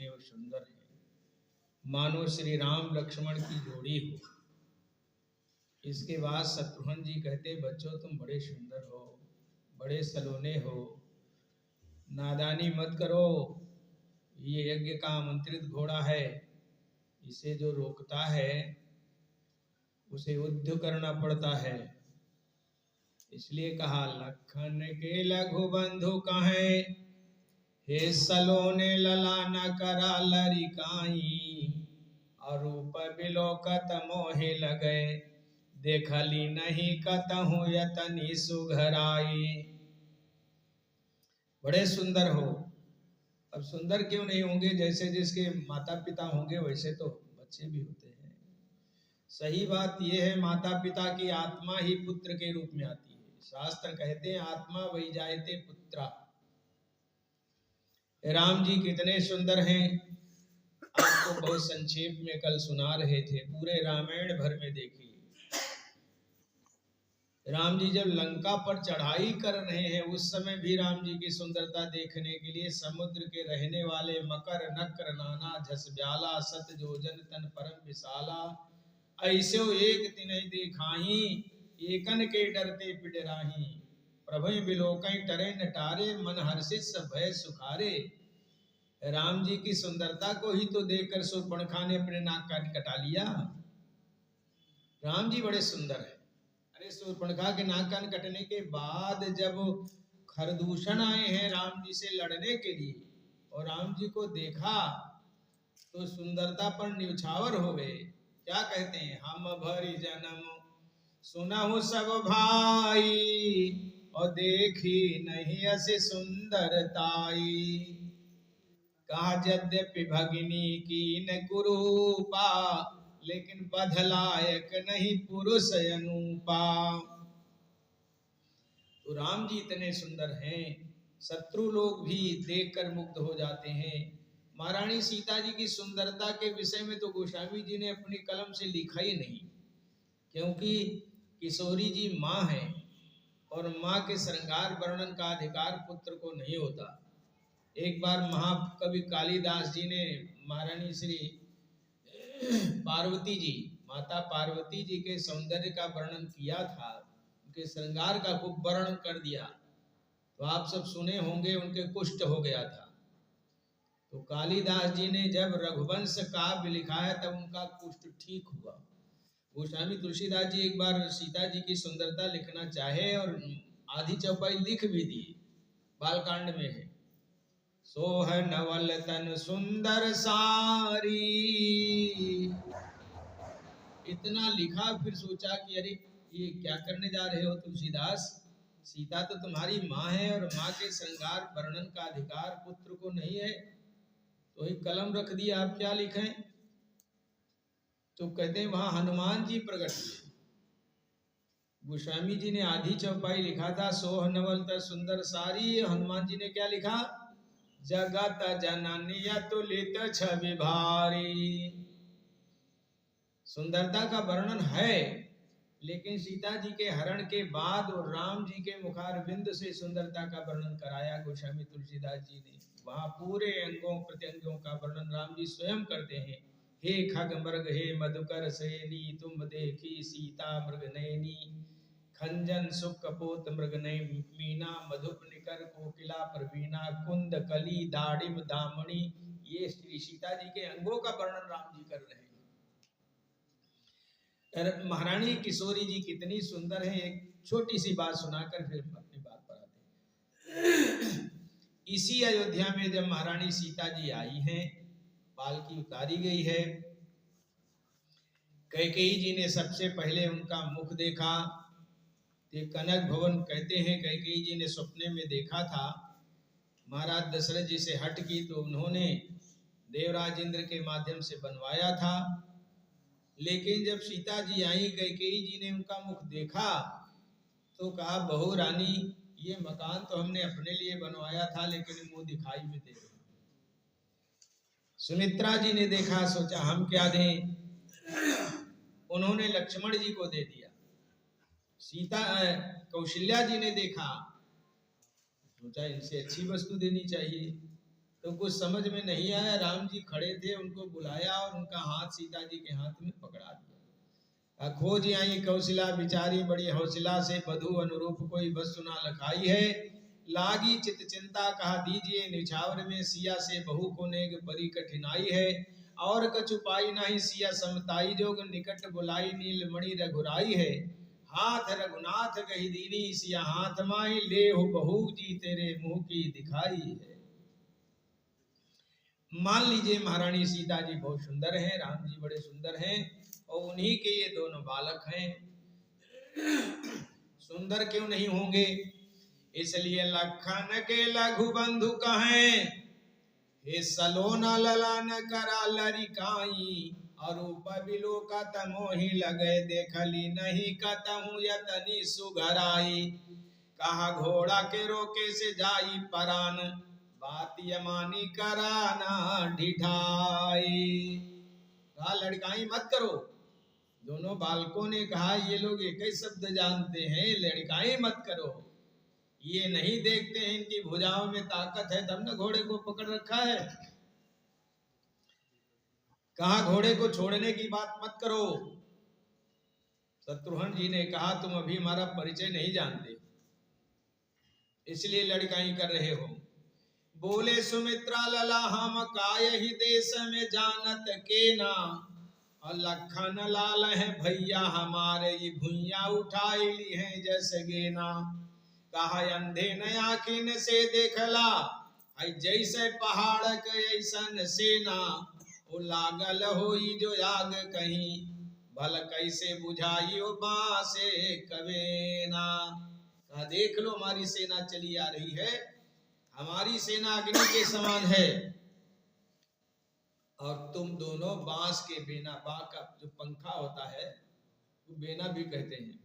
कितने वो सुंदर हैं, मानो श्री राम लक्ष्मण की जोड़ी हो। इसके बाद शत्रुघ्न जी कहते, बच्चों तुम बड़े सुंदर हो, बड़े सलोने हो, नादानी मत करो, ये यज्ञ का आमंत्रित घोड़ा है, इसे जो रोकता है उसे युद्ध करना पड़ता है। इसलिए कहा, लखन के लघु बंधु कहें, हे सलोने ललाना करा लरिकाई, अरूप बिलोकत मोहे लगे, देखली नहीं कतहु यतनी सुघराई। बड़े सुंदर हो। अब सुंदर क्यों नहीं होंगे? जैसे जिसके माता पिता होंगे वैसे तो बच्चे भी होते हैं। सही बात यह है, माता पिता की आत्मा ही पुत्र के रूप में आती है। शास्त्र कहते हैं, आत्मा वही जायते पुत्रा। राम जी कितने सुंदर हैं, आपको बहुत संक्षेप में कल सुना रहे थे, पूरे रामायण भर में देखिए। राम जी जब लंका पर चढ़ाई कर रहे हैं उस समय भी राम जी की सुंदरता देखने के लिए समुद्र के रहने वाले मकर नक्र नाना झस ब्याला सत जोजन तन परम विशाला, ऐसे एक तिनहि देखाही, एकन के डरते पिडराही, प्रभु बिलोकई टरे नटारे, मन हर्षित सब भय सुखारे। राम जी की सुंदरता को ही तो देखकर शूर्पणखा ने अपने नाक काट कटा लिया। राम जी बड़े सुंदर है। अरे शूर्पणखा के नाक कान कटने के बाद जब खरदूषण आए हैं राम जी से लड़ने के लिए और राम जी को देखा तो सुंदरता पर न्यौछावर हो गए। क्या कहते हैं, हम भरी जन्म सुनहु सब भाई, और देखी नहीं ऐसे सुंदरताई, कहा यद्यपि भगिनी की न कुरूपा, लेकिन बधलायक नहीं पुरुष अनुपा। तो राम जी इतने सुंदर हैं, शत्रु लोग भी देखकर मुग्ध हो जाते हैं। महारानी सीता जी की सुंदरता के विषय में तो गोस्वामी जी ने अपनी कलम से लिखा ही नहीं, क्योंकि किशोरी जी माँ है और माँ के श्रृंगार वर्णन का अधिकार पुत्र को नहीं होता। एक बार महाकवि कालिदास जी ने महारानी श्री पार्वती जी, माता पार्वती जी के सौंदर्य का वर्णन किया था, उनके श्रृंगार का खूब वर्णन कर दिया, तो आप सब सुने होंगे, उनके कुष्ठ हो गया था। तो कालिदास जी ने जब रघुवंश काव्य लिखाया तब उनका कुष्ठ ठीक हुआ। गोस्वामी तुलसीदास जी एक बार सीता जी की सुंदरता लिखना चाहे और आधी चौपाई लिख भी दी, बालकांड में है, सोह नवल तन सुंदर सारी, इतना लिखा। फिर सोचा कि अरे ये क्या करने जा रहे हो तुलसीदास, सीता तो तुम्हारी माँ है और माँ के श्रृंगार वर्णन का अधिकार पुत्र को नहीं है, तो एक कलम रख दिया, आप क्या लिखें। तो कहते हैं वहां हनुमान जी प्रकट हुए। गोस्वामी जी ने आधी चौपाई लिखा था, सोह नवल तन सुंदर सारी, हनुमान जी ने क्या लिखा, जगत जननी तुलित छवि भारी। सुंदरता का वर्णन है, लेकिन सीता जी के हरण के बाद और राम जी के मुखारविंद से सुंदरता का वर्णन कराया गोस्वामी तुलसीदास जी ने। वहां पूरे अंगों प्रत्यंगों का वर्णन राम जी स्वयं करते हैं। हे खग मृग हे मधुकर सैनी, तुम देखी सीता मृग नयनी, खंजन सुख कपोत मृग नय मीना, मधुप निकर कोकिला प्रवीणा, कुंद कली दाड़िम दामणी। ये श्री सीता जी के अंगों का वर्णन राम जी कर रहे हैं। महारानी किशोरी जी कितनी सुंदर है, एक छोटी सी बात सुनाकर फिर अपनी बात पर आते हैं। इसी अयोध्या में जब महारानी सीता जी आई हैं, पालकी उतारी गई है, कैकेयी जी ने सबसे पहले उनका मुख देखा। कनक भवन कहते हैं कैकेयी जी ने सपने में देखा था, महाराज दशरथ जी से हट की तो उन्होंने देवराज इंद्र के माध्यम से बनवाया था। लेकिन जब सीता जी आई, कैकेयी जी ने उनका मुख देखा तो कहा, बहू रानी ये मकान तो हमने अपने लिए बनवाया था, लेकिन मुंह दिखाई में दे रहे। सुमित्रा जी ने देखा, सोचा हम क्या दें, उन्होंने लक्ष्मण जी को दे दिया। सीता कौशल्या जी ने देखा, सोचा इनसे अच्छी वस्तु देनी चाहिए, तो कुछ समझ में नहीं आया। राम जी खड़े थे, उनको बुलाया और उनका हाथ सीता जी के हाथ में पकड़ा दिया। खोज आई कौशला बिचारी, बड़ी हौसला से बधु अनुरूप कोई वस्तु ना लखाई है। लागी चित चिंता, कहा दीजिए निछावर में सिया से बहू को नेग बड़ी कठिनाई है। और कछु पाई नहीं सिया समताई, जोग निकट बुलाई नीलमणि रघुराई है। हाथ रघुनाथ कही दीनी, सिया हाथ माही ले हो बहू जी तेरे मुंह की दिखाई है। मान लीजिए महारानी सीता जी बहुत सुंदर हैं, राम जी बड़े सुंदर हैं और उन्हीं के ये दोनों बालक हैं। सुंदर क्यों नहीं होंगे? इसलिए लखन के लघु बंधु कहें, हे सलोना ललान करा लरिकाई। अरूप बिलोकत मोहि लगे, देखली नहीं कतहु यतनी सुघराई। कहा घोड़ा के रोके से जाई परान, बात यमानी कराना ढिठाई। कहा लड़काई मत करो। दोनों बालकों ने कहा ये लोग एक ही शब्द जानते हैं, लड़काई मत करो। ये नहीं देखते हैं इनकी भुजाओं में ताकत है, तब न घोड़े को पकड़ रखा है। कहा घोड़े को छोड़ने की बात मत करो। शत्रुघ्न जी ने कहा तुम अभी हमारा परिचय नहीं जानते, इसलिए लड़काई कर रहे हो। बोले सुमित्रा लला हम काय ही देश में जानत के ना, और लखन लाल है भैया हमारे, ये भुइया उठाई ली है जैसे गेना। कहा अंधे न आखिन से देखला, जैसे पहाड़ के ऐसन सेना। वो लागल होई जो आग कहीं, भल कैसे बुझाई ओ बासे कवेना। कहा देख लो हमारी सेना चली आ रही है, हमारी सेना अग्नि के समान है, और तुम दोनों बांस के बेना, बांस का जो पंखा होता है वो बेना भी कहते हैं।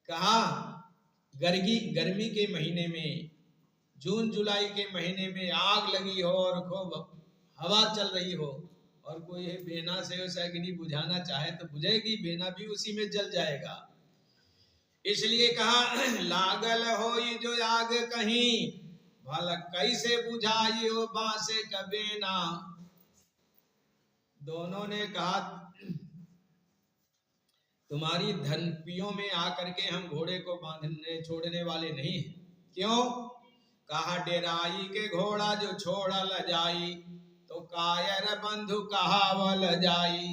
कहा गर्मी के महीने में, जून जुलाई के महीने में आग लगी हो और खूब हवा चल रही हो, और कोई बेना से उस अग्नि बुझाना चाहे तो बुझेगी, बेना भी उसी में जल जाएगा। इसलिए कहा लागल होई जो आग कहीं, भला कैसे बुझाई हो बांसे का बेना। दोनों ने कहा तुम्हारी धनपियों में आकर के हम घोड़े को बांधने छोड़ने वाले नहीं हैं। क्यों? कहा डेराई के घोड़ा जो छोड़ल जाई, तो कायर बंधु कहावल जाई।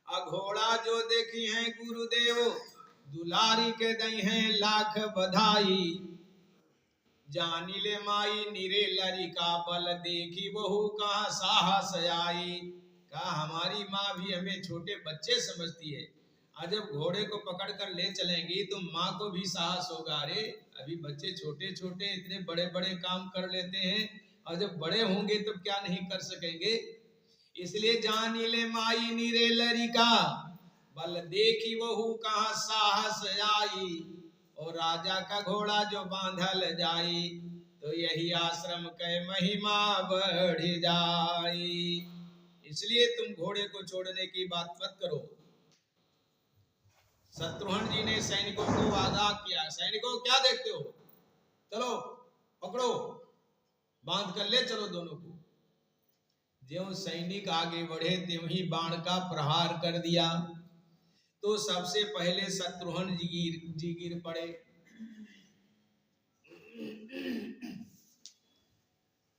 घोड़ा जो देखी है गुरुदेव, दुलारी के दई है लाख बधाई। जानी ले माई निरे लरिका, बल देखी बहू का साहस आई। कहा हमारी माँ भी हमें छोटे बच्चे समझती है, आज जब घोड़े को पकड़ कर ले चलेंगी तो माँ को भी साहस होगा, अरे अभी बच्चे छोटे छोटे इतने बड़े बड़े काम कर लेते हैं, और जब बड़े होंगे तो क्या नहीं कर सकेंगे। इसलिए जानी ले माई निरे लरिका, बल देखी बहू कहाँ साहस आई। और राजा का घोड़ा जो बांधल जाई, तो यही आश्रम के महिमा बढ़ जाई। इसलिए तुम घोड़े को छोड़ने की बात मत करो। शत्रुघ्न जी ने सैनिकों को आगाह किया, सैनिकों क्या देखते हो, चलो पकड़ो, बांध कर ले चलो दोनों को। ज्यों सैनिक आगे बढ़े त्यों ही बाण का प्रहार कर दिया। तो सबसे पहले शत्रुघ्न जी गिर पड़े।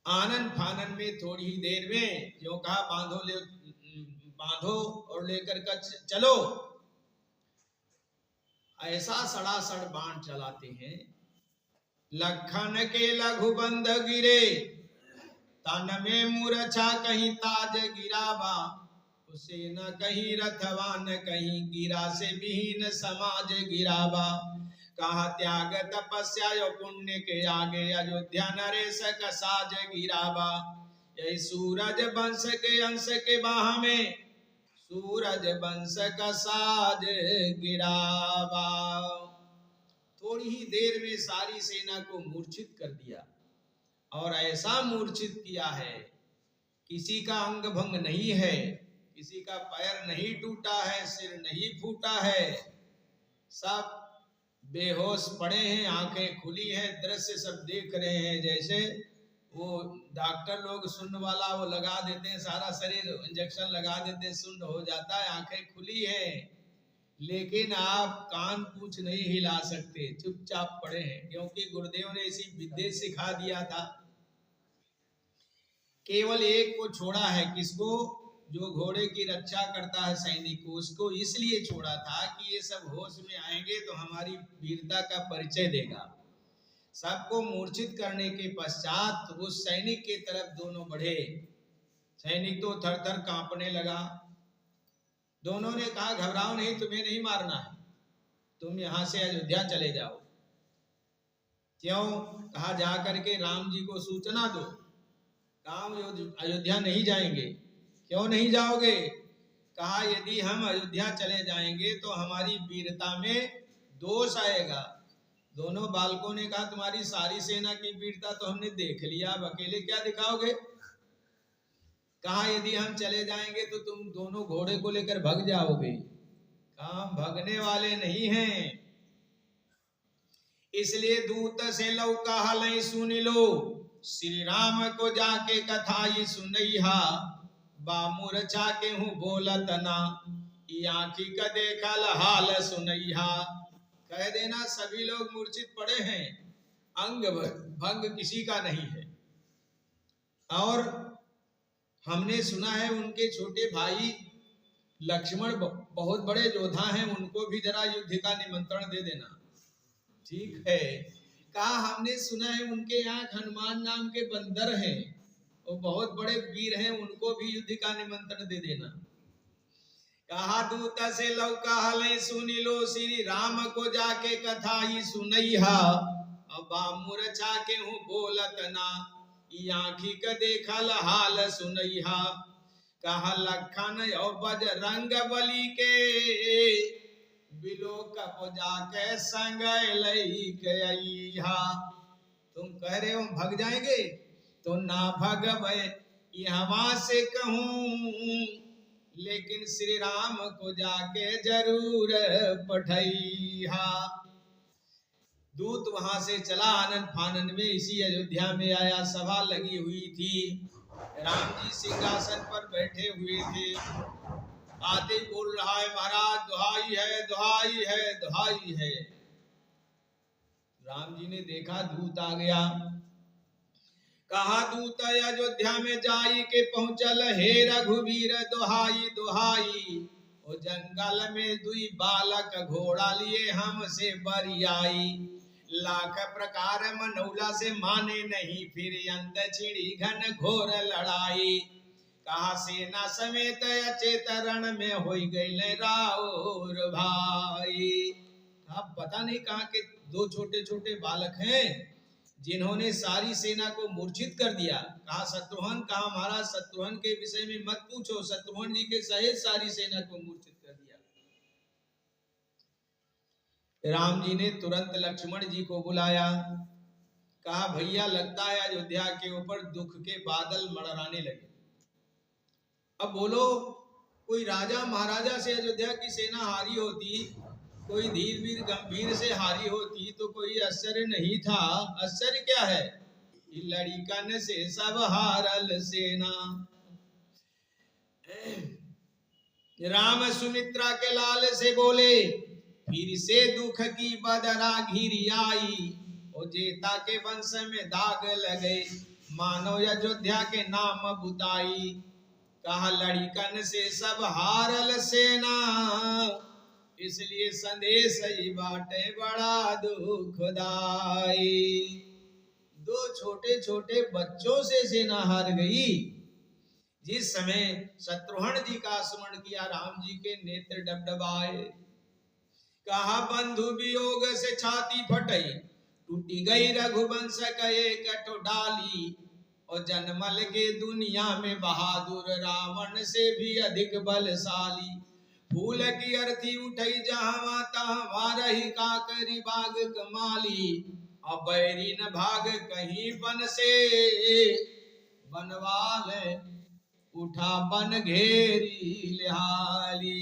आनन फानन में थोड़ी ही देर में जो कहा बांधो और लेकर कर चलो, ऐसा सड़ासड़ बाण चलाते हैं। लखन के लघु बंध गिरे, तन में मूर्छा कहीं ताज गिरावा। उसे न कहीं रथवान कहीं, गिरा से विहीन समाज गिरावा। कहा त्याग तपस्या यो पुण्य के आगे, अयोध्या नरेश का साज गिरावा। यही सूरज वंश के अंश के बाह में, सूरज वंश का साज गिरावा। थोड़ी ही देर में सारी सेना को मूर्छित कर दिया, और ऐसा मूर्छित किया है किसी का अंग भंग नहीं है, किसी का पैर नहीं टूटा है, सिर नहीं फूटा है, सब बेहोश पड़े हैं, आंखें खुली हैं, दृश्य सब देख रहे हैं जैसे वो डॉक्टर लोग सुन्न वाला वो लगा देते हैं, सारा शरीर इंजेक्शन लगा देते हैं, सुन्न हो जाता है, आंखें खुली है, लेकिन आप कान पूछ नहीं हिला सकते, चुपचाप पड़े हैं, क्योंकि गुरुदेव ने इसी विद्या सिखा दिया था। केवल एक को छोड़ा है, किसको? जो घोड़े की रक्षा करता है, सैनिक को, उसको इसलिए छोड़ा था कि ये सब होश में आएंगे तो हमारी वीरता का परिचय देगा। सबको मूर्छित करने के पश्चात उस सैनिक के तरफ दोनों बढ़े। सैनिक तो थर थर कांपने लगा। दोनों ने कहा घबराओ नहीं, तुम्हें नहीं मारना है, तुम यहां से अयोध्या चले जाओ। क्यों? कहा जा करके राम जी को सूचना दो। काम अयोध्या नहीं जाएंगे। क्यों नहीं जाओगे? कहा यदि हम अयोध्या चले जाएंगे तो हमारी वीरता में दोष आएगा। दोनों बालकों ने कहा तुम्हारी सारी सेना की वीरता तो हमने देख लिया, अब अकेले क्या दिखाओगे? कहा यदि हम चले जाएंगे तो तुम दोनों घोड़े को लेकर भाग जाओगे। कहा हम भगने वाले नहीं हैं। इसलिए दूत से लौ कहा लई सुन लो, श्री राम को जाके कथा ये सुनैहा, बामूर्छा के हूँ बोलत ना, आंखी का देखल हाल सुनैहा। कह देना सभी लोग मूर्छित पड़े हैं, अंग भंग किसी का नहीं है। और हमने सुना है उनके छोटे भाई लक्ष्मण बहुत बड़े योद्धा हैं, उनको भी जरा युद्ध का निमंत्रण दे देना। ठीक है। कहा हमने सुना है उनके यहाँ हनुमान नाम के बंदर हैं, वो बहुत बड़े वीर हैं, उनको भी युद्ध का निमंत्रण दे देना। कहा दूत से लौ कहा ले सुनी लो, श्री राम को जाके कथा ही सुनैहा, अब मूर्छा के हूँ बोलत ना, आंखी का देखल हाल सुनैहा। कहा लखन और बजरंग बली के, बिलो कप जाके संग लईहा। तुम कह रहे हो भग जाएंगे तो ना भगवे यहाँ से कहूं, लेकिन श्री राम को जाके जरूर पठैहा। दूत वहां से चला, आनंद फानंद में इसी अयोध्या में आया। सभा लगी हुई थी, राम जी सिंहासन पर बैठे हुए थे। आते ही बोल रहा है महाराज दुहाई है, दुहाई है, दुहाई है। राम जी ने देखा दूत आ गया। कहा दूत अयोध्या में जाई के पहुंचल, हे रघुवीर दुहाई दुहाई, ओ जंगल में दुई बालक घोड़ा लिए हमसे बरियाई। लाख प्रकार मनौला से माने नहीं, फिर अंत छिड़ी घन घोर लड़ाई। कहा सेना समेत अचेत रण में हो गई राउर भाई। आप पता नहीं कहा के दो छोटे छोटे बालक हैं जिन्होंने सारी सेना को मूर्छित कर दिया। कहा शत्रुघ्न, कहा महाराज शत्रुघ्न के विषय में मत पूछो, शत्रुघ्न जी के सहित सारी सेना को मूर्छित कर दिया। राम जी ने तुरंत लक्ष्मण जी को बुलाया। कहा भैया लगता है अयोध्या के ऊपर दुख के बादल मंडराने लगे। अब बोलो, कोई राजा महाराजा से अयोध्या की सेना हारी होती, कोई धीर वीर गंभीर से हारी होती तो कोई आश्चर्य नहीं था। आश्चर्य क्या है? लड़िकन से सब हारल सेना। राम सुमित्रा के लाल से बोले, फिर से दुख की बदरा घिरी आई, और जेता के वंश में दाग लगे, मानो अयोध्या के नाम बुताई। कहा लड़िकन से सब हारल सेना, इसलिए संदेश ही बाटे बड़ा दुखदाई। दो छोटे छोटे बच्चों से सेना हार गई। जिस समय शत्रुघ्न जी का स्मरण किया, राम जी के नेत्र डबडबाए। कहा बंधु वियोग से छाती फटई, टूटी गई रघुवंश का एक डाली, और जन्मल के दुनिया में बहादुर रावण से भी अधिक बलशाली। फूल की अर्थी उठई जहां तहां रही काकरी बाग कमाली, अब बैरी न भाग कहीं बन से, बनवाल उठा बन घेरी लिहाली।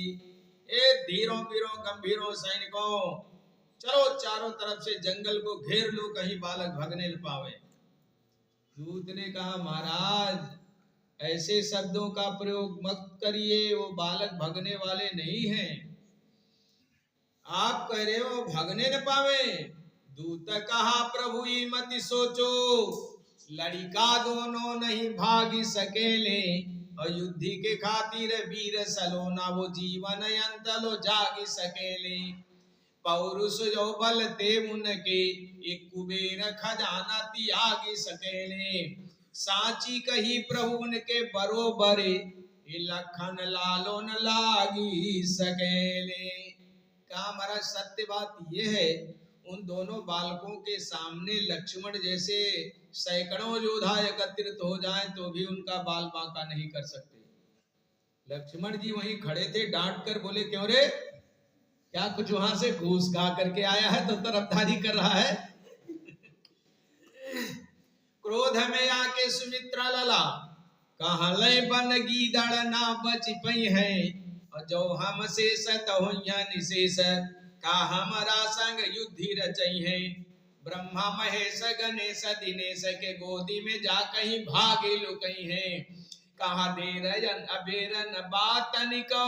ए धीरों वीरों गंभीरों सैनिकों, चलो चारों तरफ से जंगल को घेर लो, कहीं बालक भगने न पावे। दूत ने कहा महाराज ऐसे शब्दों का प्रयोग मत करिए, वो बालक भगने वाले नहीं हैं। आप कह रहे हो भगने न पावे। दूत कहा प्रभु ही मत सोचो, लड़िका दोनों नहीं भागी सकेले, अयुद्धि के खातिर वीर सलोना, वो जीवन अंत लो जागी सकेले। पौरुष जो बल ते उनके, एक कुबेर खजाना त्यागी सकेले। साची कही प्रभु उनके बरोबरे, लखन लालो न लागी सकेले। कहा महाराज सत्य बात यह है, उन दोनों बालकों के सामने लक्ष्मण जैसे सैकड़ों योद्धा एकत्रित हो जाएं तो भी उनका बाल बांका नहीं कर सकते। लक्ष्मण जी वहीं खड़े थे, डांट कर बोले क्यों रे, क्या कुछ वहां से घूस खा करके आया है तो तरफदारी कर रहा है। क्रोध में आके सुमित्रा लला, कहा लय बन गीदड़ ना बच पई है, और जो हम शेष तहुया निशेष, का हमारा संग युद्धि रचई है। ब्रह्मा महेश गणेश दिनेश के गोदी में जा कहीं भागे लुकई है। कहा देरन अबेरन बातन को,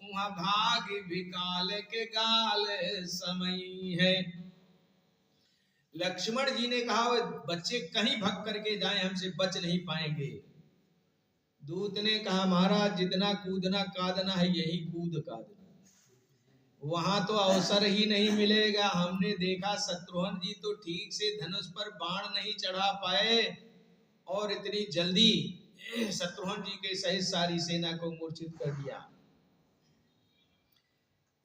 वहाँ भाग विकाल के गाल समय है। लक्ष्मण जी ने कहा बच्चे कहीं भग करके जाएं, हमसे बच नहीं पाएंगे। दूत ने कहा महाराज जितना कूदना कादना है यही कूद कादना, वहां तो अवसर ही नहीं मिलेगा। हमने देखा शत्रुघ्न जी तो ठीक से धनुष पर बाण नहीं चढ़ा पाए और इतनी जल्दी शत्रुघ्न जी के सहित सारी सेना को मूर्छित कर दिया।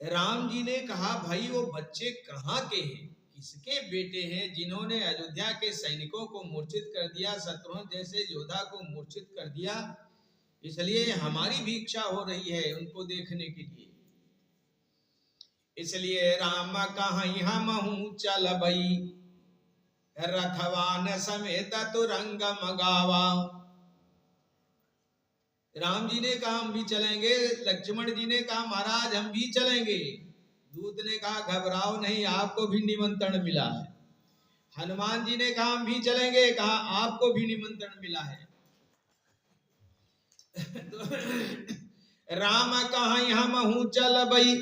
राम जी ने कहा भाई वो बच्चे कहाँ के हैं, किसके बेटे हैं जिन्होंने अयोध्या के सैनिकों को मूर्छित कर दिया, शत्रुघ्न जैसे योद्धा को मूर्छित कर दिया। इसलिए हमारी भी इच्छा हो रही है उनको देखने के लिए। इसलिए राम कहीं हम चल बई, रथवान समेत तुरंग मगावा। राम जी ने कहा हम भी चलेंगे, लक्ष्मण जी ने कहा महाराज हम भी चलेंगे। दूत ने कहा घबराओ नहीं, आपको भी निमंत्रण मिला है। हनुमान जी ने कहा हम भी चलेंगे, कहा आपको भी निमंत्रण मिला है। राम कहीं हम चल बई,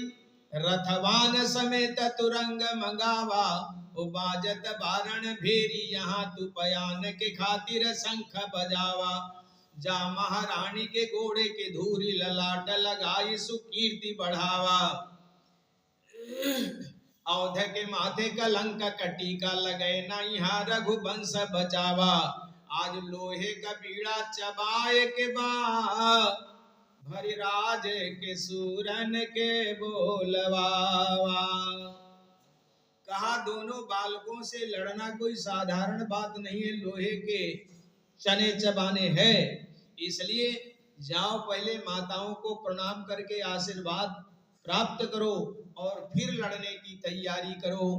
रथवान समेत तुरंग मंगावा। बाजत बारण भेरी यहाँ तू पयान के खातिर शंख बजावा। जा महारानी के घोड़े के धूरी ललाट लगाई सुकीर्ति बढ़ावा। औध के माथे कलंक कटीका लगे ना यहाँ रघुवंश बचावा। आज लोहे का बीड़ा चबाए के बाद, भरिराज के सूरन के बोलवावा। कहा दोनों बालकों से लड़ना कोई साधारण बात नहीं है, लोहे के चने चबाने हैं। इसलिए जाओ पहले माताओं को प्रणाम करके आशीर्वाद प्राप्त करो और फिर लड़ने की तैयारी करो।